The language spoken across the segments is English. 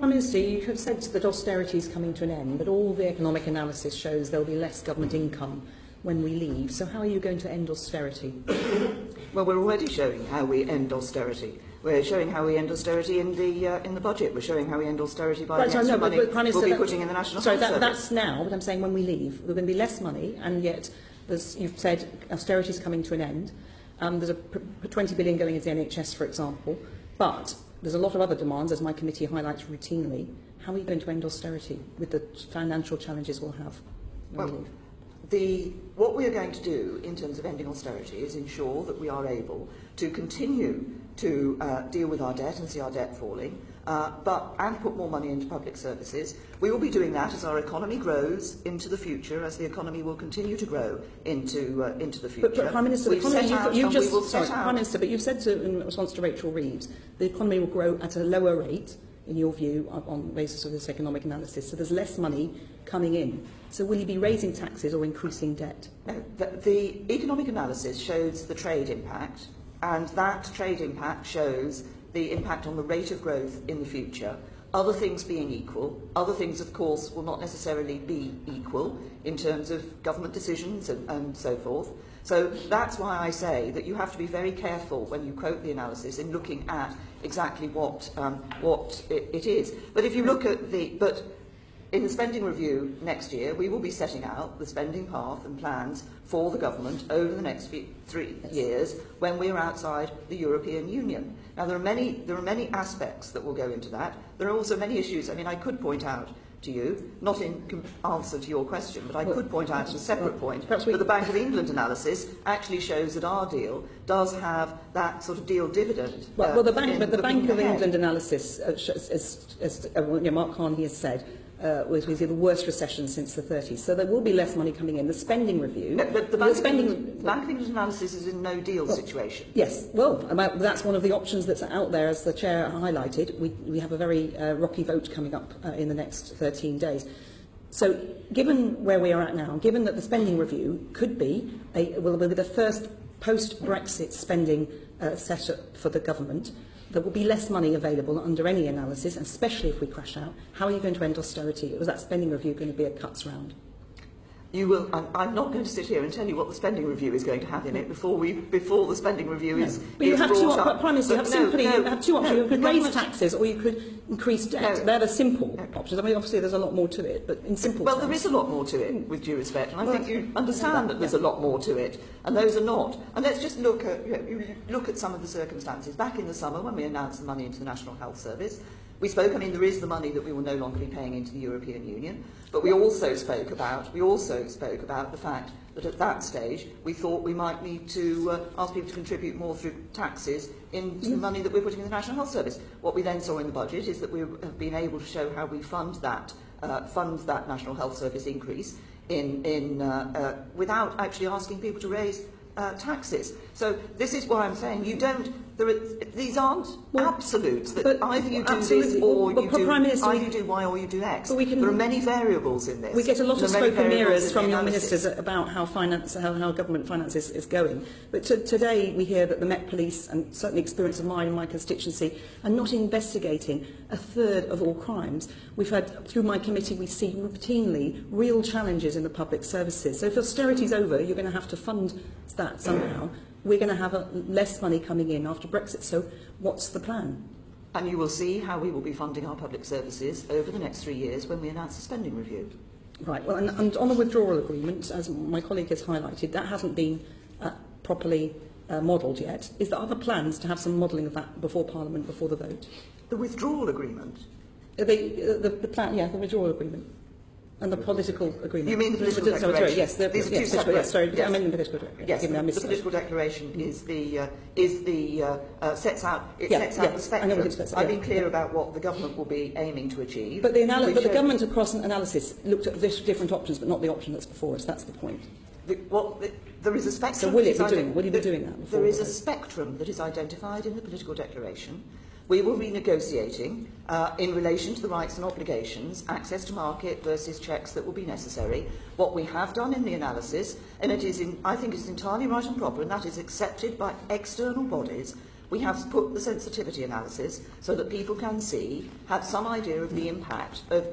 Prime Minister, you have said that austerity is coming to an end, but all the economic analysis shows there will be less government income when we leave. So how are you going to end austerity? Well, we're already showing how we end austerity. We're showing how we end austerity in the budget. We're showing how we end austerity by the extra money we'll be putting in the National Health Service. That's now, but I'm saying when we leave, there's going to be less money, and yet you've said austerity is coming to an end. There's a 20 billion going into the NHS, for example, but there's a lot of other demands, as my committee highlights routinely. How are you going to end austerity with the financial challenges we'll have when we leave? What we are going to do in terms of ending austerity is ensure that we are able to continue to deal with our debt and see our debt falling, and put more money into public services. We will be doing that as our economy grows into the future, as the economy will continue to grow into the future. But Prime Minister, Prime Minister, but you've said in response to Rachel Reeves, the economy will grow at a lower rate, in your view, on the basis of this economic analysis. So there's less money coming in. So will you be raising taxes or increasing debt? No, the economic analysis shows the trade impact, and that trade impact shows the impact on the rate of growth in the future. Other things being equal, other things, of course, will not necessarily be equal in terms of government decisions and so forth. So that's why I say that you have to be very careful when you quote the analysis in looking at exactly what it is. But if you look at in the spending review next year, we will be setting out the spending path and plans for the government over the next 3 years when we are outside the European Union. Now, there are many aspects that will go into that. There are also many issues. I mean, I could point out to you, not in answer to your question, but I could point out as a separate point that the Bank of England analysis actually shows that our deal does have that sort of deal dividend. The Bank of England analysis, as Mark Carney has said, was the worst recession since the 30s. So there will be less money coming in. The spending review... No, but the Bank of England analysis is in no deal situation. Yes, well, that's one of the options that's out there, as the Chair highlighted. We have a very rocky vote coming up in the next 13 days. So given where we are at now, given that the spending review could be will be the first post-Brexit spending set-up for the government, there will be less money available under any analysis, especially if we crash out. How are you going to end austerity? Was that spending review going to be a cuts round? You will. I'm not going to sit here and tell you what the spending review is going to have in it before the spending review is brought up. But Prime Minister, you have two options. You could raise taxes or you could increase debt. They're the simple options. I mean, obviously there's a lot more to it, but in simple terms. There is a lot more to it, with due respect, and I think you understand that there's a lot more to it, and those are not. And let's just look at some of the circumstances. Back in the summer, when we announced the money into the National Health Service, we spoke, there is the money that we will no longer be paying into the European Union, but we also spoke about the fact that at that stage we thought we might need to ask people to contribute more through taxes into the money that we're putting in the National Health Service. What we then saw in the budget is that we have been able to show how we fund that National Health Service increase without actually asking people to raise taxes. So this is why I'm saying these aren't absolutes that either you do this or you do Y or you do X. There are many variables in this. We get a lot of smoke and mirrors from your ministers about how government finances is going. But today we hear that the Met Police, and certainly experience of mine in my constituency, are not investigating a third of all crimes. We've had, through my committee, we see routinely real challenges in the public services. So if austerity is over, you're going to have to fund that somehow. We're going to have less money coming in after Brexit. So what's the plan? And you will see how we will be funding our public services over the next 3 years when we announce the spending review. Right. Well, and on the withdrawal agreement, as my colleague has highlighted, that hasn't been properly modelled yet. Is there other plans to have some modelling of that before Parliament, before the vote? The withdrawal agreement? The plan, yeah, the withdrawal agreement. And the political agreement. You mean the political declaration? Yes, these are two separate. Yes, sorry, yes. I mean the political declaration. Yes, the political declaration sets out the spectrum. I've been clear about what the government will be aiming to achieve. But the government across an analysis looked at different options, but not the option that's before us. That's the point. There is a spectrum. So will you be doing that? There is a spectrum that is identified in the political declaration. We will be negotiating in relation to the rights and obligations, access to market versus checks that will be necessary. What we have done in the analysis, and I think it's entirely right and proper, and that is accepted by external bodies, we have put the sensitivity analysis so that people can see, have some idea of the impact of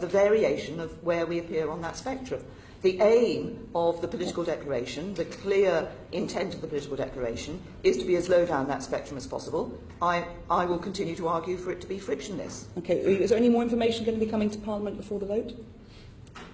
the variation of where we appear on that spectrum. The aim of the political declaration, the clear intent of the political declaration, is to be as low down that spectrum as possible. I will continue to argue for it to be frictionless. Okay, is there any more information going to be coming to Parliament before the vote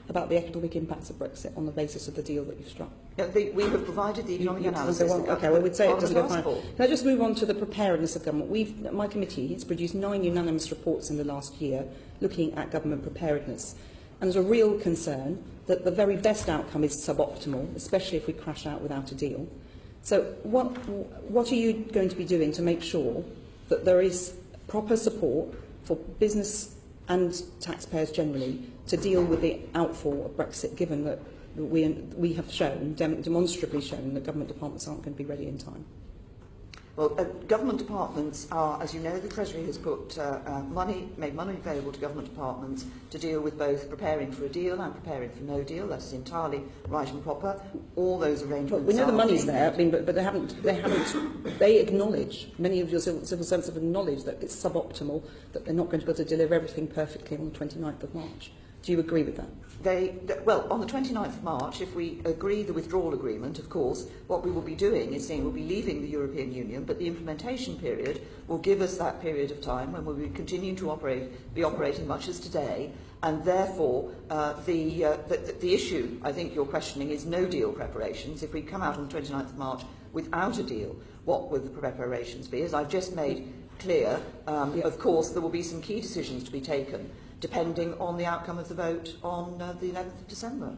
about the economic impacts of Brexit on the basis of the deal that you've struck? We have provided the economic analysis. Okay, well, we'd say it doesn't go fine. Can I just move on to the preparedness of government? My committee has produced 9 unanimous reports in the last year looking at government preparedness. And there's a real concern that the very best outcome is suboptimal, especially if we crash out without a deal. So what are you going to be doing to make sure that there is proper support for business and taxpayers generally to deal with the outfall of Brexit, given that we have shown, demonstrably shown, that government departments aren't going to be ready in time? Well, government departments are, as you know, the Treasury has put made money available to government departments to deal with both preparing for a deal and preparing for no deal. That is entirely right and proper. All those arrangements. Well, we know the money's there, but they acknowledge, many of your civil servants have acknowledged that it's suboptimal, that they're not going to be able to deliver everything perfectly on the 29th of March. Do you agree with that? Well, on the 29th of March, if we agree the withdrawal agreement, of course, what we will be doing is saying we'll be leaving the European Union, but the implementation period will give us that period of time when we'll be continuing to be operating much as today, and therefore the issue, I think you're questioning, is no deal preparations. If we come out on the 29th of March without a deal, what would the preparations be? As I've just made clear, of course, there will be some key decisions to be taken depending on the outcome of the vote on the 11th of December.